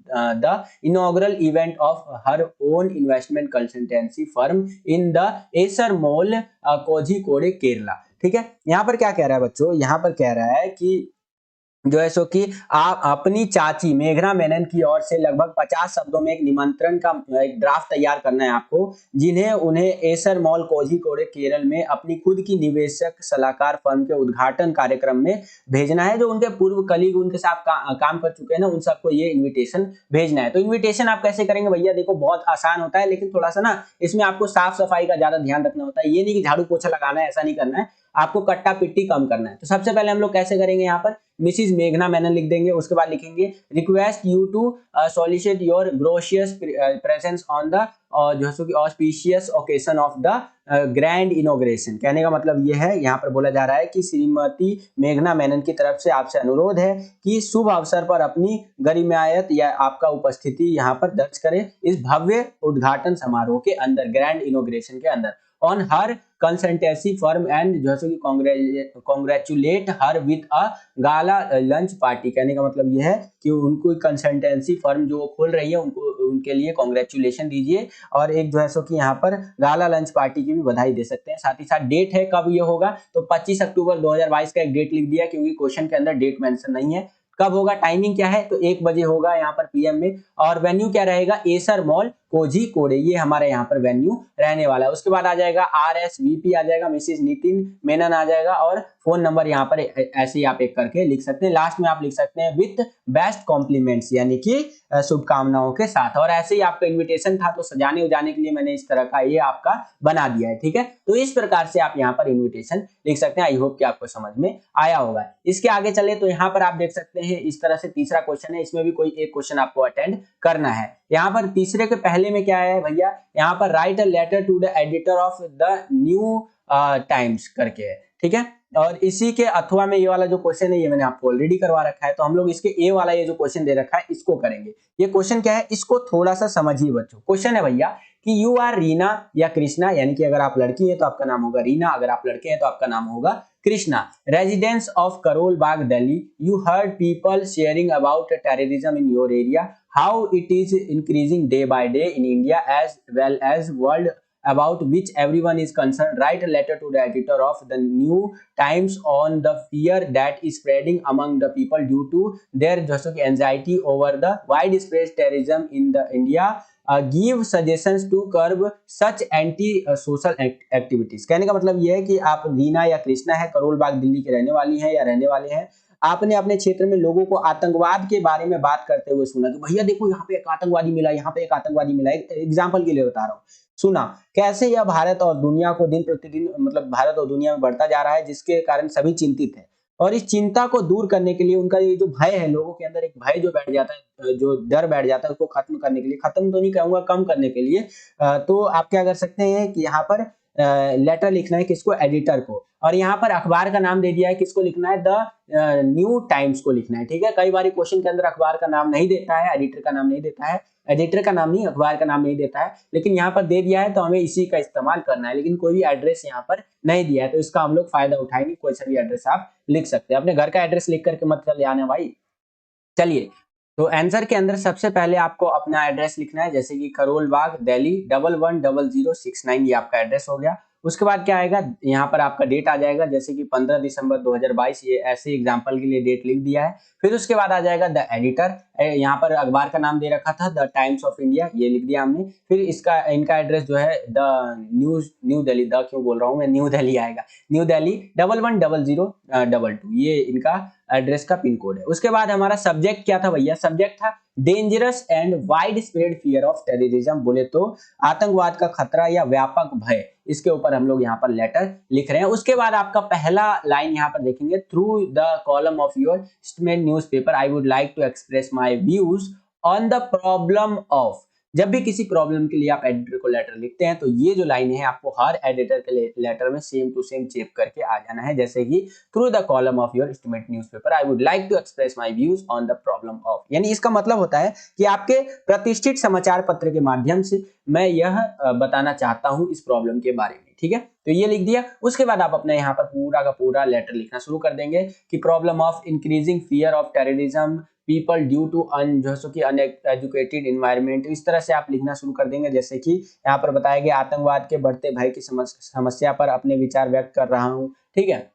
the inaugural event of her own investment consultancy firm in the Acer Mall Kozhikode Kerala। ठीक है, यहाँ पर क्या कह रहा है बच्चों, यहाँ पर कह रहा है कि जो है सो कि आप अपनी चाची मेघना मेनन की ओर से लगभग 50 शब्दों में एक निमंत्रण का एक ड्राफ्ट तैयार करना है आपको, जिन्हें उन्हें एसर मॉल कोझिकोडे केरल में अपनी खुद की निवेशक सलाहकार फर्म के उद्घाटन कार्यक्रम में भेजना है। जो उनके पूर्व कलीग उनके साथ काम कर चुके हैं ना, उन सबको ये इन्विटेशन भेजना है। तो इन्विटेशन आप कैसे करेंगे भैया, देखो बहुत आसान होता है, लेकिन थोड़ा सा ना इसमें आपको साफ सफाई का ज्यादा ध्यान रखना होता है। ये नहीं कि झाड़ू पोछा लगाना है, ऐसा नहीं करना है, आपको कट्टा पिट्टी कम करना है। तो सबसे पहले हम लोग कैसे करेंगे, यहाँ पर मिसिज मेघना मेनन लिख देंगे, उसके बाद लिखेंगे request you to solicit your gracious presence on the जो है auspicious occasion of the grand inauguration. कहने का मतलब ये है, यहाँ पर बोला जा रहा है कि श्रीमती मेघना मेनन की तरफ से आपसे अनुरोध है कि शुभ अवसर पर अपनी गरिमायत या आपका उपस्थिति यहाँ पर दर्ज करें इस भव्य उद्घाटन समारोह के अंदर, ग्रैंड इनॉग्रेशन के अंदर, on her consultancy firm and जो है congratulate her with a gala lunch party. कहने का मतलब यह है कि उनको कंसल्टेंसी फर्म जो खोल रही है उनको उनके लिए कॉन्ग्रेचुलेशन दीजिए, और एक जो है सो कि यहाँ पर गाला लंच पार्टी की भी बधाई दे सकते हैं। साथ ही साथ डेट है कब ये होगा, तो 25 अक्टूबर 2022 का एक डेट लिख दिया, क्योंकि क्वेश्चन के अंदर डेट मेंशन नहीं है। कब होगा, टाइमिंग क्या है, तो 1 बजे होगा यहाँ पर पीएम में। और वेन्यू क्या रहेगा, एसर मॉल कोझीकोड, ये हमारे यहाँ पर वेन्यू रहने वाला है। उसके बाद आ जाएगा RSVP आ जाएगा, मिसेज नितिन मेनन आ जाएगा, और फोन नंबर यहाँ पर ऐसे ही आप एक करके लिख सकते हैं। लास्ट में आप लिख सकते हैं विथ बेस्ट कॉम्प्लीमेंट्स, यानी कि शुभकामनाओं के साथ। और ऐसे ही आपका इन्विटेशन था, तो सजाने उजाने के लिए मैंने इस तरह का ये आपका बना दिया है, ठीक है। तो इस प्रकार से आप यहाँ पर इन्विटेशन लिख सकते हैं। आई होप कि आपको समझ में आया होगा। इसके आगे चले तो यहाँ पर आप देख सकते हैं इस तरह से तीसरा क्वेश्चन है, इसमें भी कोई एक क्वेश्चन आपको अटेंड करना है। यहाँ पर तीसरे के पहले में क्या है भैया, यहाँ पर write a letter to the editor of the New Times करके है, ठीक है। और इसी के अथवा में ये वाला जो क्वेश्चन है ये मैंने आपको ऑलरेडी करवा रखा है, तो हम लोग इसके ए वाला ये जो क्वेश्चन दे रखा है इसको करेंगे। ये क्वेश्चन क्या है, इसको थोड़ा सा समझिए बच्चों। क्वेश्चन है भैया कि यू आर रीना या कृष्णा, यानी कि अगर आप लड़की हैं तो आपका नाम होगा रीना, अगर आप लड़के हैं तो आपका नाम होगा Krishna. Residence of Karol Bagh Delhi, you heard people sharing about terrorism in your area, how it is increasing day by day in India as well as world, about which everyone is concerned. Write a letter to the editor of the New Times on the fear that is spreading among the people due to their anxiety over the widespread terrorism in the India. Give suggestions to curb such anti social activities. कहने का मतलब ये है कि आप रीना या कृष्णा है, करोल बाग दिल्ली के रहने वाली हैं या रहने वाले हैं, आपने अपने क्षेत्र में लोगों को आतंकवाद के बारे में बात करते हुए सुना कि भैया देखो यहाँ पे एक आतंकवादी मिला, यहाँ पे एक आतंकवादी मिला। एक एग्जाम्पल के लिए बता रहा हूँ, सुना कैसे यह भारत और दुनिया को दिन प्रतिदिन, मतलब भारत और दुनिया में बढ़ता जा रहा है, जिसके कारण सभी चिंतित हैं। और इस चिंता को दूर करने के लिए, उनका ये जो भय है, लोगों के अंदर एक भय जो बैठ जाता है, जो डर बैठ जाता है, उसको खत्म करने के लिए, खत्म तो नहीं कहूंगा, कम करने के लिए, तो आप क्या कर सकते हैं कि यहाँ पर लेटर लिखना है किसको, एडिटर को। और यहाँ पर अखबार का नाम दे दिया है, किसको लिखना है, द न्यू टाइम्स को लिखना है, ठीक है। कई बार क्वेश्चन के अंदर अखबार का नाम नहीं देता है, एडिटर का नाम नहीं देता है, एडिटर का नाम नहीं, अखबार का नाम नहीं देता है, लेकिन यहाँ पर दे दिया है तो हमें इसी का इस्तेमाल करना है। लेकिन कोई भी एड्रेस यहाँ पर नहीं दिया है, तो इसका हम लोग फायदा उठाएंगे। कोई सा भी एड्रेस आप लिख सकते हैं, अपने घर का एड्रेस लिख करके मत चले आना भाई। चलिए, तो आंसर के अंदर सबसे पहले आपको अपना एड्रेस लिखना है, जैसे कि करोल बाग दिल्ली 110069, ये आपका एड्रेस हो गया। उसके बाद क्या आएगा, यहाँ पर आपका डेट आ जाएगा, जैसे कि 15 दिसंबर 2022, ये ऐसे एग्जांपल के लिए डेट लिख दिया है। फिर उसके बाद आ जाएगा द एडिटर, यहाँ पर अखबार का नाम दे रखा था द टाइम्स ऑफ इंडिया, ये लिख दिया हमने। फिर इनका एड्रेस जो है द न्यू दिल्ली, द क्यों बोल रहा हूँ मैं, न्यू दिल्ली आएगा, न्यू दिल्ली 110022, ये इनका एड्रेस का पिन कोड है। उसके बाद हमारा सब्जेक्ट क्या था भैया, सब्जेक्ट था dangerous and wide spread fear of terrorism, बोले तो आतंकवाद का खतरा या व्यापक भय, इसके ऊपर हम लोग यहाँ पर लेटर लिख रहे हैं। उसके बाद आपका पहला लाइन यहाँ पर देखेंगे, through the column of your statement newspaper I would like to express my views on the problem of. जब भी किसी प्रॉब्लम के लिए आप एडिटर को लेटर लिखते हैं, तो ये जो लाइन है आपको हर एडिटर के लेटर में सेम टू सेम चेप करके आ जाना है, जैसे कि through the column of your estimate newspaper I would like to express my views on the problem of. यानी इसका मतलब होता है कि आपके प्रतिष्ठित समाचार पत्र के माध्यम से मैं यह बताना चाहता हूं इस प्रॉब्लम के बारे में, ठीक है। तो ये लिख दिया। उसके बाद आप अपने यहाँ पर पूरा का पूरा लेटर लिखना शुरू कर देंगे कि problem of increasing fear of terrorism people due to uneducated environment, इस तरह से आप लिखना शुरू कर देंगे। जैसे कि यहाँ पर बताया गया आतंकवाद के बढ़ते भय की समस्या पर अपने विचार व्यक्त कर रहा हूँ, ठीक है।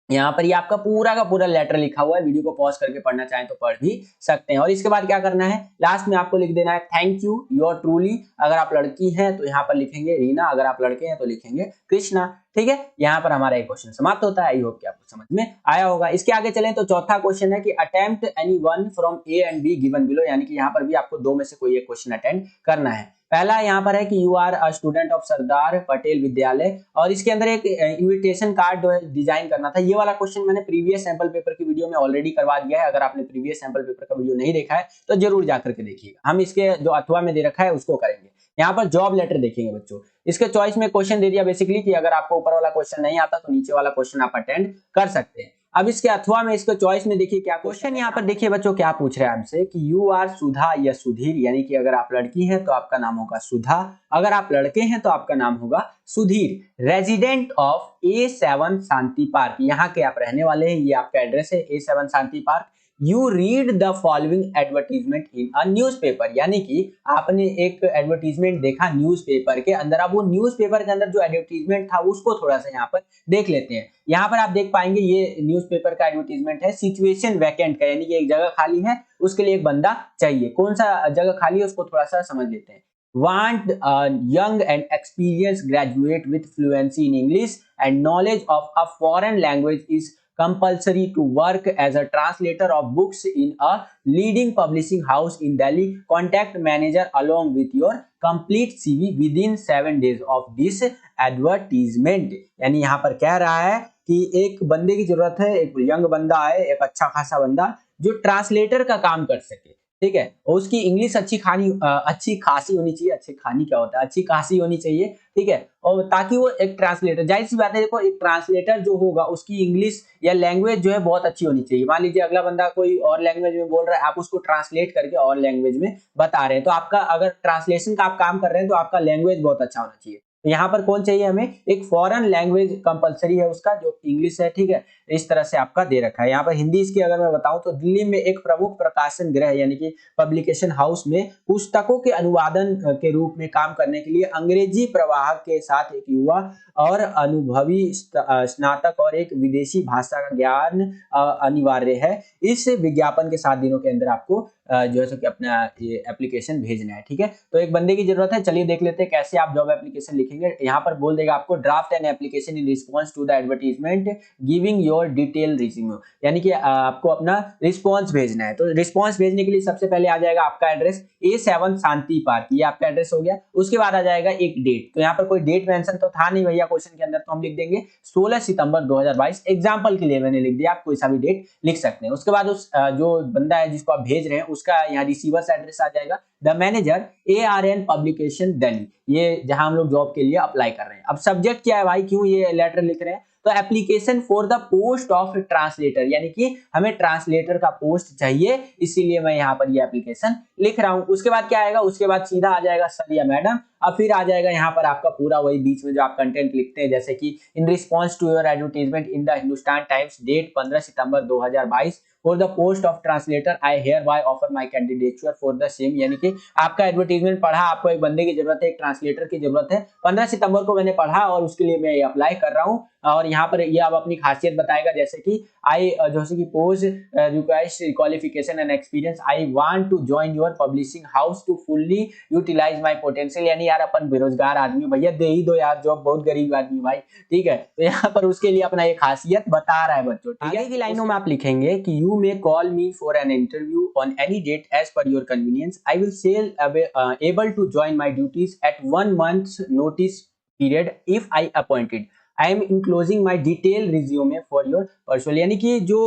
यहाँ पर ये आपका पूरा का पूरा लेटर लिखा हुआ है, वीडियो को पॉज करके पढ़ना चाहें तो पढ़ भी सकते हैं। और इसके बाद क्या करना है, लास्ट में आपको लिख देना है थैंक यू योर ट्रूली। अगर आप लड़की हैं तो यहाँ पर लिखेंगे रीना, अगर आप लड़के हैं तो लिखेंगे कृष्णा, ठीक है। यहाँ पर हमारा एक क्वेश्चन समाप्त होता है। आई होप कि आपको समझ में आया होगा। इसके आगे चलें तो चौथा क्वेश्चन है कि attempt any one from A and be given below, यानी कि यहाँ पर भी आपको दो में से कोई एक क्वेश्चन अटेंड करना है। पहला यहाँ पर है कि you are a student of Sardar Patel Vidyalaya, और इसके अंदर एक इनविटेशन कार्ड डिजाइन करना था। ये वाला क्वेश्चन मैंने प्रीवियस सैंपल पेपर की वीडियो में ऑलरेडी करवा दिया है। अगर आपने प्रीवियस सैंपल पेपर का वीडियो नहीं देखा है तो जरूर जाकर के देखिएगा। हम इसके जो अथवा में दे रखा है उसको करेंगे। यहाँ पर जॉब लेटर देखेंगे बच्चों, इसके चॉइस में क्वेश्चन दे दिया बेसिकली कि अगर आपको ऊपर वाला क्वेश्चन नहीं आता तो नीचे वाला क्वेश्चन आप अटेंड कर सकते हैं। अब इसके अथवा में इसके चॉइस में देखिए क्या क्वेश्चन यहाँ पर देखिए बच्चों क्या पूछ रहे हैं हमसे कि यू आर सुधा या सुधीर, यानी कि अगर आप लड़की हैं तो आपका नाम होगा सुधा, अगर आप लड़के हैं तो आपका नाम होगा Sudhir. Resident of A7 Shanti park, यहाँ के आप रहने वाले हैं, ये आपका एड्रेस है A7 Shanti park. You read the following advertisement in a newspaper, यानी कि आपने एक एडवर्टीजमेंट देखा न्यूज़पेपर के अंदर। अब वो न्यूज़पेपर के अंदर जो एडवर्टीजमेंट था उसको थोड़ा सा यहाँ पर देख लेते हैं। यहाँ पर आप देख पाएंगे ये न्यूज़पेपर का एडवर्टीजमेंट है, सिचुएशन वैकेंट का, यानी कि एक जगह खाली है, उसके लिए एक बंदा चाहिए। कौन सा जगह खाली है उसको थोड़ा सा समझ लेते हैं। Want a young and experienced graduate with fluency in English and knowledge of a foreign language is compulsory to work as a translator of books in a leading publishing house in Delhi. Contact manager along with your complete CV within 7 days of this advertisement. यानी यहाँ पर कह रहा है कि एक बंदे की जरूरत है, एक यंग बंदा है, एक अच्छा खासा बंदा जो ट्रांसलेटर का काम कर सके, ठीक है, और उसकी इंग्लिश अच्छी खासी होनी चाहिए। अच्छी खानी क्या होता है, अच्छी खासी होनी चाहिए, ठीक है, और ताकि वो एक ट्रांसलेटर, जाहिर सी बात है, देखो एक ट्रांसलेटर जो होगा उसकी इंग्लिश या लैंग्वेज जो है बहुत अच्छी होनी चाहिए। मान लीजिए अगला बंदा कोई और लैंग्वेज में बोल रहा है, आप उसको ट्रांसलेट करके और लैंग्वेज में बता रहे हैं, तो आपका अगर ट्रांसलेशन का आप काम कर रहे हैं तो आपका लैंग्वेज बहुत अच्छा होना चाहिए। तो यहाँ पर कौन चाहिए हमें, एक फॉरेन लैंग्वेज कंपलसरी है उसका, जो इंग्लिश है, ठीक है, इस तरह से आपका दे रखा है। यहाँ पर हिंदी इसकी अगर मैं बताऊं तो दिल्ली में एक प्रमुख प्रकाशन गृह यानी कि पब्लिकेशन हाउस में पुस्तकों के अनुवादन के रूप में काम करने के लिए अंग्रेजी प्रवाहक के साथ एक युवा और अनुभवी स्नातक और एक विदेशी भाषा का ज्ञान अनिवार्य है। इस विज्ञापन के 7 दिनों के अंदर आपको जो है सो कि अपना ये एप्लीकेशन भेजना है, ठीक है। तो एक बंदे की जरूरत है, चलिए देख लेते हैं कैसे आप जॉब एप्लीकेशन लिखेंगे। यहाँ पर बोल देगा आपको draft an application in response to the advertisement giving your detail resume, यानी कि आपको अपना रिस्पॉन्स भेजना है। तो रिस्पॉन्स भेजने के लिए सबसे पहले आ जाएगा आपका एड्रेस A7 शांति पार्क, ये आपका एड्रेस हो गया। उसके बाद आ जाएगा एक डेट, तो यहाँ पर कोई डेट मेंशन तो था नहीं भैया क्वेश्चन के अंदर, तो हम लिख देंगे 16 सितंबर 2022। एग्जाम्पल के लिए मैंने लिख दिया, आप कोई सा भी डेट लिख सकते हैं। उसके बाद उस जो बंदा है जिसको आप भेज रहे हैं उसका यहाँ रिसीवर्स एड्रेस आ जाएगा, the manager ARN publication Delhi, ये जहां हम लोग जॉब के लिए अप्लाई कर रहे हैं। अब सब्जेक्ट क्या है भाई, क्यों ये लेटर लिख रहे हैं, तो application for the post of translator, यानी कि हमें ट्रांसलेटर का पोस्ट चाहिए, इसीलिए मैं यहाँ पर ये एप्लीकेशन लिख रहा हूँ। उसके बाद क्या आएगा, उसके बाद सीधा आ जाएगा सर या मैडम, अब फिर आ जाएगा यहाँ पर आपका पूरा वही बीच में जो आप कंटेंट लिखते हैं, जैसे कि in response to your advertisement in the Hindustan Times date 15 September 2022 for the post of translator I hereby offer my candidature for the same, यानी कि आपका एडवर्टीजमेंट पढ़ा, आपको एक बंदे की जरूरत है, एक ट्रांसलेटर की जरूरत है, 15 सितंबर को मैंने पढ़ा और उसके लिए मैं अप्लाई कर रहा हूँ। और यहाँ पर ये आप अपनी खासियत बताएगा, जैसे कि आई जैसे कि post requires qualification and experience, I want to join your publishing house to fully utilise my potential, यानी यार अपन बेरोजगार आदमी, भैया दे ही दो यार जॉब, बहुत गरीब आदमी भाई, ठीक है। तो यहाँ पर उसके लिए अपना ये खासियत बता रहा है बच्चों, ठीक है। आगे की लाइनों में आप लिखेंगे कि you may call me for an interview on any date as per your convenience, I will shall able to join my duties at 1 month notice period if I appointed, I am enclosing my detail resume for your personal, यानी कि जो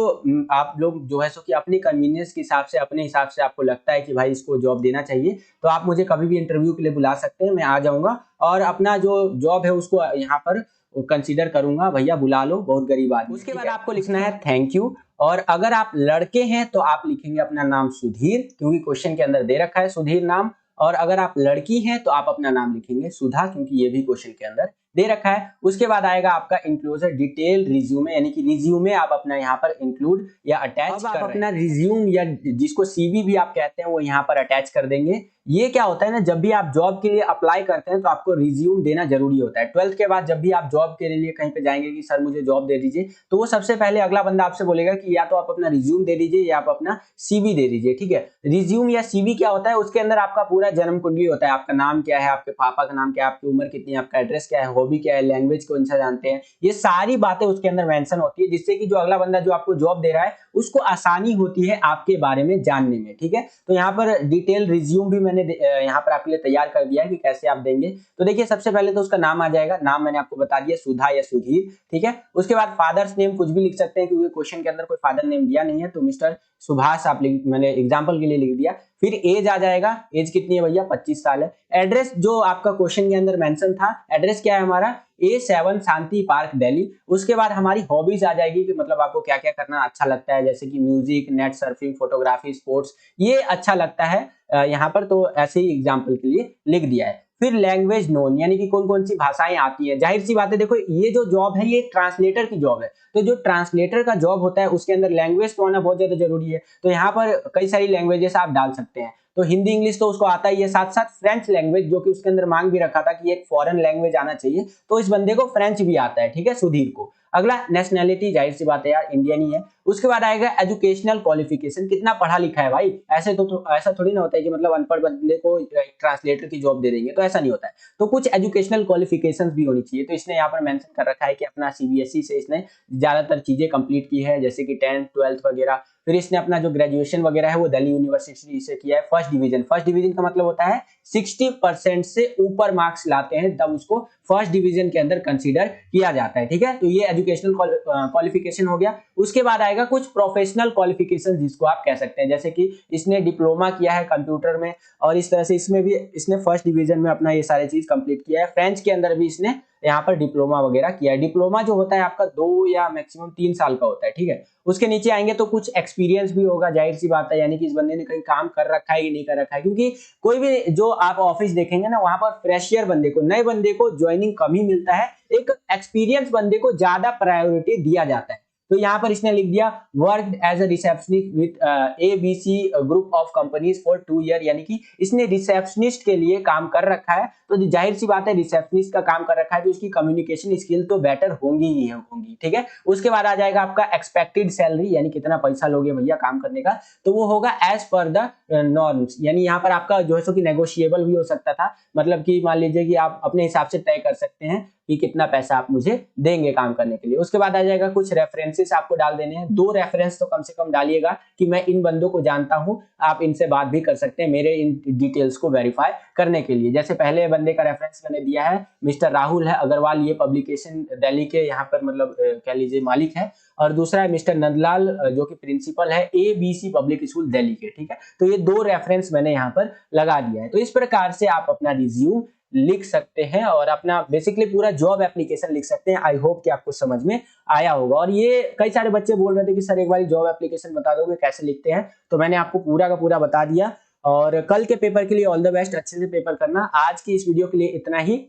आप लोग जो है सो कि अपने convenience के हिसाब से, अपने हिसाब से आपको लगता है कि भाई इसको जॉब देना चाहिए, तो आप मुझे कभी भी इंटरव्यू के लिए बुला सकते हैं, मैं आ जाऊंगा और अपना जो जॉब है उसको यहाँ पर कंसीडर करूंगा, भैया बुला लो, बहुत गरीब आदमी। उसके बाद आपको लिखना है थैंक यू, और अगर आप लड़के हैं तो आप लिखेंगे अपना नाम सुधीर, क्योंकि क्वेश्चन के अंदर दे रखा है सुधीर नाम, और अगर आप लड़की हैं तो आप अपना नाम लिखेंगे सुधा, क्योंकि ये भी क्वेश्चन के अंदर दे रखा है। उसके बाद आएगा आपका इंक्लोजर डिटेल रिज्यूमे, यानी कि रिज्यूमे आप अपना यहाँ पर इंक्लूड या अटैच कर अपना रिज्यूम या जिसको CV भी आप कहते हैं वो यहाँ पर अटैच कर देंगे। ये क्या होता है ना, जब भी आप जॉब के लिए अप्लाई करते हैं तो आपको रिज्यूम देना जरूरी होता है। 12th के बाद जब भी आप जॉब के लिए कहीं पे जाएंगे कि सर मुझे जॉब दे दीजिए, तो वो सबसे पहले अगला बंदा आपसे बोलेगा कि या तो आप अपना रिज्यूम दे दीजिए या आप अपना CV दे दीजिए, ठीक है। रिज्यूम या CV क्या होता है, उसके अंदर आपका पूरा जन्म कुंडली होता है, आपका नाम क्या है, आपके पापा का नाम क्या है, आपकी उम्र कितनी है, आपका एड्रेस क्या है, हॉबी क्या है, लैंग्वेज कौन सा जानते हैं, ये सारी बातें उसके अंदर मेंशन होती है, जिससे कि जो अगला बंदा जो आपको जॉब दे रहा है उसको आसानी होती है आपके बारे में जानने में, ठीक है। तो यहाँ पर डिटेल रिज्यूम भी मैंने यहाँ पर आपके लिए तैयार कर दिया है कि कैसे आप देंगे। तो देखिए सबसे पहले तो उसका नाम आ जाएगा, नाम मैंने आपको बता दिया सुधा या सुधीर, ठीक है। उसके बाद फादर्स नेम कुछ भी लिख सकते हैं, क्योंकि क्वेश्चन के अंदर कोई फादर नेम दिया नहीं है, तो मिस्टर सुभाष आप मैंने एग्जाम्पल के लिए लिख दिया। फिर एज आ जाएगा, एज कितनी है भैया, 25 साल है। एड्रेस जो आपका क्वेश्चन के अंदर मेंशन था, एड्रेस क्या है हमारा, A7 शांति पार्क दिल्ली। उसके बाद हमारी हॉबीज आ जाएगी कि मतलब आपको क्या क्या करना अच्छा लगता है, जैसे कि music, net surfing, photography, sports, ये अच्छा लगता है यहाँ पर, तो ऐसे ही एग्जाम्पल के लिए लिख दिया है। फिर लैंग्वेज नोन यानी कि कौन कौन सी भाषाएं आती हैं। जाहिर सी बात है, देखो ये जो जॉब है ये ट्रांसलेटर की जॉब है, तो जो ट्रांसलेटर का जॉब होता है उसके अंदर लैंग्वेज तो आना बहुत ज्यादा जरूरी है। तो यहाँ पर कई सारी लैंग्वेजेस आप डाल सकते हैं। तो हिंदी इंग्लिश तो उसको आता ही है, साथ साथ फ्रेंच लैंग्वेज, जो कि उसके अंदर मांग भी रखा था कि एक फॉरेन लैंग्वेज आना चाहिए, तो इस बंदे को फ्रेंच भी आता है, ठीक है, सुधीर को। अगला नेशनैलिटी, जाहिर सी बात है यार इंडियन ही है। उसके बाद आएगा एजुकेशनल क्वालिफिकेशन, कितना पढ़ा लिखा है भाई। ऐसे तो ऐसा थोड़ी ना होता है कि मतलब अनपढ़ बंदे को ट्रांसलेटर की जॉब दे देंगे, तो ऐसा नहीं होता है। तो कुछ एजुकेशनल क्वालिफिकेशंस भी होनी चाहिए। तो इसने यहाँ पर मेंशन कर रखा है कि अपना सीबीएसई से इसने ज्यादातर चीजें कंप्लीट की है, जैसे कि 10th 12th वगैरह। फिर इसने अपना जो ग्रेजुएशन वगैरह है वो दिल्ली यूनिवर्सिटी से किया है। फर्स्ट डिवीजन, फर्स्ट डिवीजन का मतलब होता है 60% से ऊपर मार्क्स लाते हैं तब उसको फर्स्ट डिवीजन के अंदर कंसीडर किया जाता है, ठीक है। तो ये एजुकेशनल क्वालिफिकेशन हो गया। उसके बाद आएगा कुछ प्रोफेशनल क्वालिफिकेशन, जिसको आप कह सकते हैं, जैसे कि इसने डिप्लोमा किया है कंप्यूटर में, और इस तरह से इसमें भी इसने फर्स्ट डिवीजन में अपना ये सारी चीज कंप्लीट किया है। फ्रेंच के अंदर भी इसने यहाँ पर डिप्लोमा वगैरह किया है। डिप्लोमा जो होता है आपका 2 या मैक्सिमम 3 साल का होता है, ठीक है। उसके नीचे आएंगे तो कुछ एक्सपीरियंस भी होगा, जाहिर सी बात है, यानी कि इस बंदे ने कहीं काम कर रखा है कि नहीं कर रखा है, क्योंकि कोई भी जो आप ऑफिस देखेंगे ना, वहां पर फ्रेशियर बंदे को, नए बंदे को ज्वाइनिंग कम ही मिलता है, एक एक्सपीरियंस बंदे को ज्यादा प्रायोरिटी दिया जाता है। तो यहाँ पर इसने लिख दिया work as a receptionist with ABC group of companies for 2 year, यानी कि इसने रिसेप्शनिस्ट के लिए काम कर रखा है। तो जाहिर सी बात है, रिसेप्शनिस्ट का काम कर रखा है तो उसकी कम्युनिकेशन स्किल तो बेटर होंगी ही होंगी, ठीक है। उसके बाद आ जाएगा आपका एक्सपेक्टेड सैलरी, यानी कितना पैसा लोगे भैया काम करने का, तो वो होगा एज पर द नॉर्म्स, यानी यहाँ पर आपका जो है सो कि नेगोशिएबल भी हो सकता था, मतलब कि मान लीजिए कि आप अपने हिसाब से तय कर सकते हैं कि कितना पैसा आप मुझे देंगे काम करने के लिए। उसके बाद आ जाएगा कुछ रेफरेंसेस आपको डाल देने हैं, 2 रेफरेंस तो कम से कम डालिएगा कि मैं इन बंदों को जानता हूं, आप इनसे बात भी कर सकते हैं मेरे इन डिटेल्स को वेरीफाई करने के लिए। जैसे पहले बंदे का रेफरेंस मैंने दिया है, मिस्टर राहुल है अग्रवाल, ये पब्लिकेशन दिल्ली के यहाँ पर मतलब कह लीजिए मालिक है, और दूसरा है मिस्टर नंदलाल जो कि प्रिंसिपल है ABC पब्लिक स्कूल दिल्ली के, ठीक है। तो ये 2 रेफरेंस मैंने यहाँ पर लगा दिया है। तो इस प्रकार से आप अपना रिज्यूम लिख सकते हैं और अपना बेसिकली पूरा जॉब एप्लीकेशन लिख सकते हैं। आई होप कि आपको समझ में आया होगा। और ये कई सारे बच्चे बोल रहे थे कि सर एक बार जॉब एप्लीकेशन बता दोगे कैसे लिखते हैं, तो मैंने आपको पूरा का पूरा बता दिया। और कल के पेपर के लिए ऑल द बेस्ट, अच्छे से पेपर करना। आज की इस वीडियो के लिए इतना ही।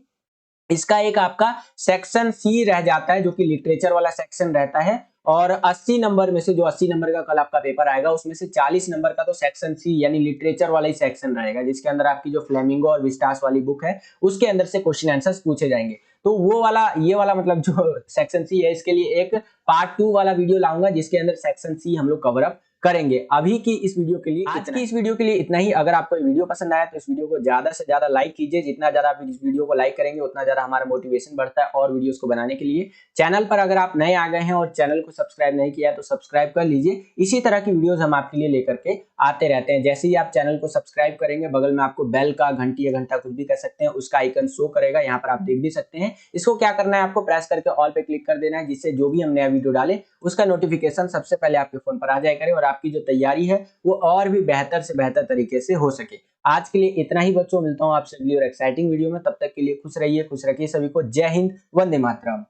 इसका एक आपका सेक्शन सी रह जाता है जो कि लिटरेचर वाला सेक्शन रहता है, और 80 नंबर में से, जो 80 नंबर का कल आपका पेपर आएगा, उसमें से 40 नंबर का तो सेक्शन सी यानी लिटरेचर वाला ही सेक्शन रहेगा, जिसके अंदर आपकी जो फ्लेमिंगो और विस्टास वाली बुक है उसके अंदर से क्वेश्चन आंसर्स पूछे जाएंगे। तो वो वाला, ये वाला मतलब जो सेक्शन सी है, इसके लिए एक पार्ट 2 वाला वीडियो लाऊंगा जिसके अंदर सेक्शन सी हम लोग कवर अप करेंगे। अभी की इस वीडियो के लिए, आज की इस वीडियो के लिए इतना ही। अगर आपको ये वीडियो पसंद आया तो इस वीडियो को ज्यादा से ज्यादा लाइक कीजिए। जितना ज्यादा आप इस वीडियो को लाइक करेंगे उतना ज्यादा हमारा मोटिवेशन बढ़ता है और वीडियोस को बनाने के लिए। चैनल पर अगर आप नए आ गए हैं और चैनल को सब्सक्राइब नहीं किया तो सब्सक्राइब कर लीजिए। इसी तरह की वीडियोस हम आपके लिए लेकर के आते रहते हैं। जैसे ही आप चैनल को सब्सक्राइब करेंगे, बगल में आपको बेल का, घंटी या घंटा कुछ भी कह सकते हैं, उसका आइकन शो करेगा, यहाँ पर आप देख भी सकते हैं। इसको क्या करना है, आपको प्रेस करके ऑल पे क्लिक कर देना है, जिससे जो भी हम नया वीडियो डाले उसका नोटिफिकेशन सबसे पहले आपके फोन पर आ जाया करे और आपकी जो तैयारी है वो और भी बेहतर से बेहतर तरीके से हो सके। आज के लिए इतना ही बच्चों, मिलता हूं आपसे अगली और एक्साइटिंग वीडियो में। तब तक के लिए खुश रहिए, खुश रखिए सभी को। जय हिंद, वंदे मातरम।